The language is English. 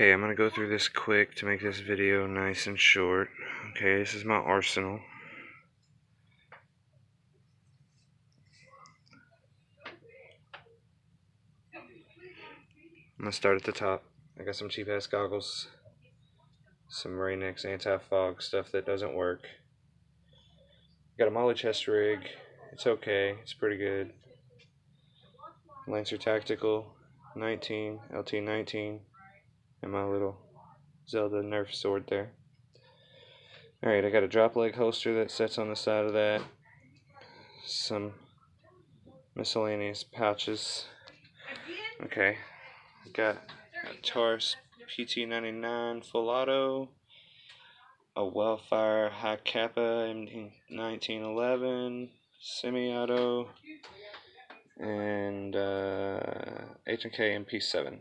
Okay, I'm going to go through this quick to make this video nice and short. Okay, this is my arsenal. I'm going to start at the top. I got some cheap ass goggles, some Rain-X anti-fog stuff that doesn't work. Got a molly chest rig. It's okay, it's pretty good. Lancer Tactical 19, LT 19, and my little Zelda Nerf sword there. Alright, I got a drop leg holster that sits on the side of that. Some miscellaneous pouches. Okay, got a Taurus PT99 full auto, a Wellfire High Kappa M1911 semi-auto, and H&K MP7.